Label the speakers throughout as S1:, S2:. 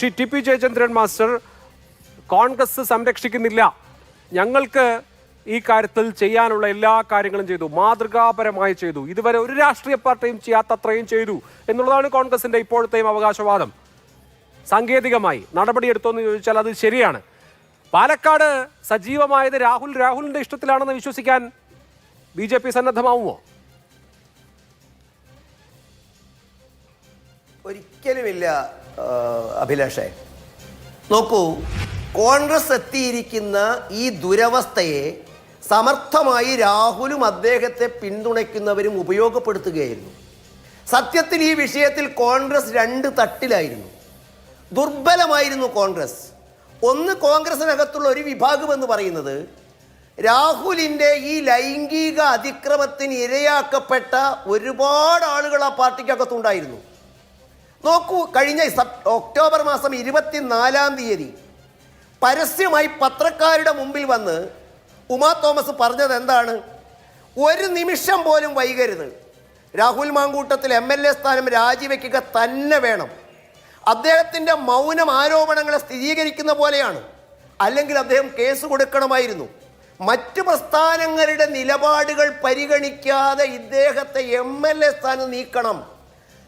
S1: Shri T P Jayachandran master, Congress സംരക്ഷിക്കുന്നില്ല, ഞങ്ങൾക്ക് ഈ കാര്യത്തിൽ ചെയ്യാനുള്ള എല്ലാ കാര്യങ്ങളും ചെയ്തു, മാതൃകാപരമായി ചെയ്തു, ഇതുവരെ ഒരു രാഷ്ട്രീയ പാർട്ടിയും ചെയ്യാത്തത്രയും ചെയ്തു എന്നുള്ളതാണ് കോൺഗ്രസിന്റെ ഇപ്പോഴത്തെയും അവകാശവാദം. സാങ്കേതികമായി നടപടിയെടുത്തോന്ന് ചോദിച്ചാൽ അത് ശരിയാണ്. പാലക്കാട് സജീവമായത് രാഹുലിന്റെ ഇഷ്ടത്തിലാണെന്ന് വിശ്വസിക്കാൻ BJP സന്നദ്ധമാവുമോ?
S2: ഒരിക്കലുമില്ല അഭിലാഷേ. നോക്കൂ, കോൺഗ്രസ് എത്തിയിരിക്കുന്ന ഈ ദുരവസ്ഥയെ സമർത്ഥമായി രാഹുലും അദ്ദേഹത്തെ പിന്തുണയ്ക്കുന്നവരും ഉപയോഗപ്പെടുത്തുകയായിരുന്നു. സത്യത്തിൽ ഈ വിഷയത്തിൽ കോൺഗ്രസ് രണ്ട് തട്ടിലായിരുന്നു. ദുർബലമായിരുന്നു കോൺഗ്രസ്. ഒന്ന്, കോൺഗ്രസിനകത്തുള്ള ഒരു വിഭാഗം എന്ന് പറയുന്നത് രാഹുലിൻ്റെ ഈ ലൈംഗിക അതിക്രമത്തിന് ഇരയാക്കപ്പെട്ട ഒരുപാട് ആളുകൾ ആ പാർട്ടിക്കകത്തുണ്ടായിരുന്നു. നോക്കൂ, കഴിഞ്ഞ ഒക്ടോബർ മാസം 24-ാം തീയതി പരസ്യമായി പത്രക്കാരുടെ മുമ്പിൽ വന്ന് ഉമാ തോമസ് പറഞ്ഞത് എന്താണ്? ഒരു നിമിഷം പോലും വൈകരുത്, രാഹുൽ മാങ്കൂട്ടത്തിൽ MLA സ്ഥാനം രാജിവെക്കുക തന്നെ വേണം. അദ്ദേഹത്തിൻ്റെ മൗനം ആരോപണങ്ങളെ സ്ഥിരീകരിക്കുന്ന പോലെയാണ്. അല്ലെങ്കിൽ അദ്ദേഹം കേസ് കൊടുക്കണമായിരുന്നു. മറ്റ് പ്രസ്ഥാനങ്ങളുടെ നിലപാടുകൾ പരിഗണിക്കാതെ ഇദ്ദേഹത്തെ MLA സ്ഥാനം നീക്കണം.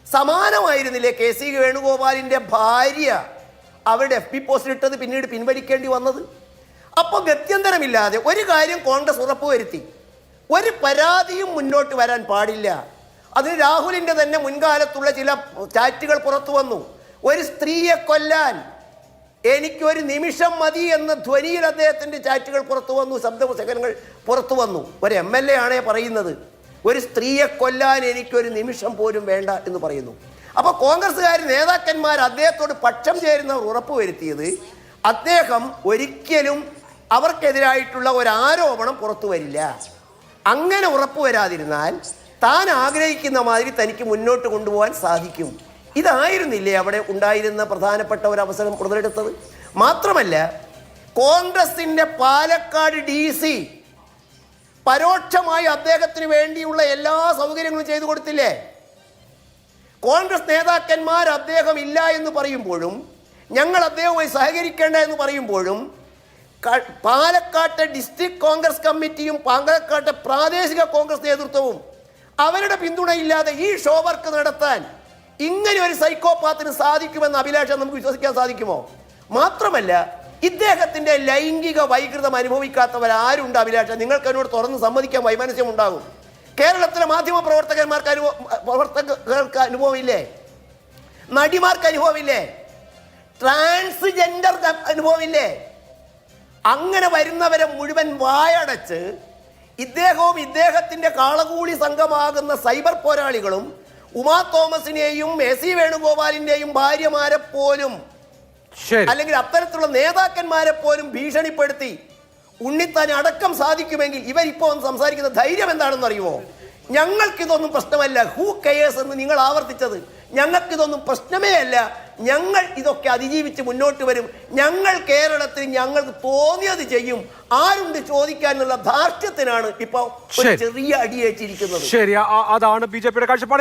S2: സമാനമായിരുന്നില്ലേ KC വേണുഗോപാലിൻ്റെ ഭാര്യ അവരുടെ FB പോസ്റ്റിൽ ഇട്ടത് പിന്നീട് പിൻവലിക്കേണ്ടി വന്നത്? അപ്പോൾ ഗത്യന്തരമില്ലാതെ ഒരു കാര്യം കോൺഗ്രസ് ഉറപ്പുവരുത്തി, ഒരു പരാതിയും മുന്നോട്ട് വരാൻ പാടില്ല. അതിന് രാഹുലിൻ്റെ തന്നെ മുൻകാലത്തുള്ള ചില ചാറ്റുകൾ പുറത്തു വന്നു. ഒരു സ്ത്രീയെ കൊല്ലാൻ എനിക്കൊരു നിമിഷം മതി എന്ന ധ്വനിയിൽ അദ്ദേഹത്തിൻ്റെ ചാറ്റുകൾ പുറത്തു വന്നു, ശബ്ദശകലങ്ങൾ പുറത്തു വന്നു. ഒരു MLA ആണേ പറയുന്നത്, ഒരു സ്ത്രീയെ കൊല്ലാൻ എനിക്കൊരു നിമിഷം പോലും വേണ്ട എന്ന് പറയുന്നു. അപ്പോൾ കോൺഗ്രസ്സുകാർ നേതാക്കന്മാർ അദ്ദേഹത്തോട് പക്ഷം ചേരുന്നവർ ഉറപ്പുവരുത്തിയത് അദ്ദേഹം ഒരിക്കലും അവർക്കെതിരായിട്ടുള്ള ഒരു ആരോപണം പുറത്തു വരില്ല. അങ്ങനെ ഉറപ്പുവരാതിരുന്നാൽ താൻ ആഗ്രഹിക്കുന്ന മാതിരി തനിക്ക് മുന്നോട്ട് കൊണ്ടുപോകാൻ സാധിക്കും. ഇതായിരുന്നില്ലേ അവിടെ ഉണ്ടായിരുന്ന പ്രധാനപ്പെട്ട ഒരു അവസരം മുതലെടുത്തത്? മാത്രമല്ല, കോൺഗ്രസിൻ്റെ പാലക്കാട് DC പരോക്ഷമായി അദ്ദേഹത്തിന് വേണ്ടിയുള്ള എല്ലാ സൗകര്യങ്ങളും ചെയ്തു കൊടുത്തില്ലേ? കോൺഗ്രസ് നേതാക്കന്മാർ അദ്ദേഹം ഇല്ല എന്ന് പറയുമ്പോഴും ഞങ്ങൾ അദ്ദേഹവുമായി സഹകരിക്കേണ്ട എന്ന് പറയുമ്പോഴും പാലക്കാട്ടെ ഡിസ്ട്രിക്ട് കോൺഗ്രസ് കമ്മിറ്റിയും പാലക്കാട്ടെ പ്രാദേശിക കോൺഗ്രസ് നേതൃത്വവും അവരുടെ പിന്തുണയില്ലാതെ ഈ ഷോ വർക്ക് നടത്താൻ ഇങ്ങനെ ഒരു സൈക്കോപാത്തിന് സാധിക്കുമെന്ന് അഭിലാഷം നമുക്ക് വിശ്വസിക്കാൻ സാധിക്കുമോ? മാത്രമല്ല, ഇദ്ദേഹത്തിൻ്റെ ലൈംഗിക വൈകൃതം അനുഭവിക്കാത്തവരാരുണ്ട് അഭിലാഷം? നിങ്ങൾക്ക് അതിനോട് തുറന്ന് സമ്മതിക്കാൻ വൈമനസ്യം ഉണ്ടാകും. കേരളത്തിലെ മാധ്യമ പ്രവർത്തകർക്ക് അനുഭവമില്ലേ? നടിമാർക്ക് അനുഭവമില്ലേ? ട്രാൻസ്ജെൻഡർ അനുഭവമില്ലേ? അങ്ങനെ വരുന്നവരെ മുഴുവൻ വായടച്ച് ഇദ്ദേഹവും ഇദ്ദേഹത്തിൻ്റെ കാളകൂളി സംഘമാകുന്ന സൈബർ പോരാളികളും ഉമാ തോമസിനെയും AC വേണുഗോപാലിന്റെയും ഭാര്യമാരെ പോലും അല്ലെങ്കിൽ അത്തരത്തിലുള്ള നേതാക്കന്മാരെ പോലും ഭീഷണിപ്പെടുത്തി ഉണ്ണിത്താൻ അടക്കം സാധിക്കുമെങ്കിൽ ഇവരിപ്പോൾ ഒന്ന് സംസാരിക്കുന്ന ധൈര്യം എന്താണെന്ന് അറിയുമോ? ഞങ്ങൾക്കിതൊന്നും പ്രശ്നമല്ല, ഹൂ കെയേഴ്സ് എന്ന് നിങ്ങൾ ആവർത്തിച്ചത്. ഞങ്ങൾക്കിതൊന്നും പ്രശ്നമേ അല്ല, ഞങ്ങൾ ഇതൊക്കെ അതിജീവിച്ച് മുന്നോട്ട് വരും, ഞങ്ങൾ കേരളത്തിൽ ഞങ്ങൾക്ക് തോന്നിയത് ചെയ്യും, ആരുണ്ട് ചോദിക്കാനുള്ള ധാർഷ്ട്യത്തിനാണ് ഇപ്പോൾ ചെറിയ അടിയേറ്റിരിക്കുന്നത്.
S1: ശരി, അതാണ് BJPയുടെ കാഴ്ചപ്പാട്.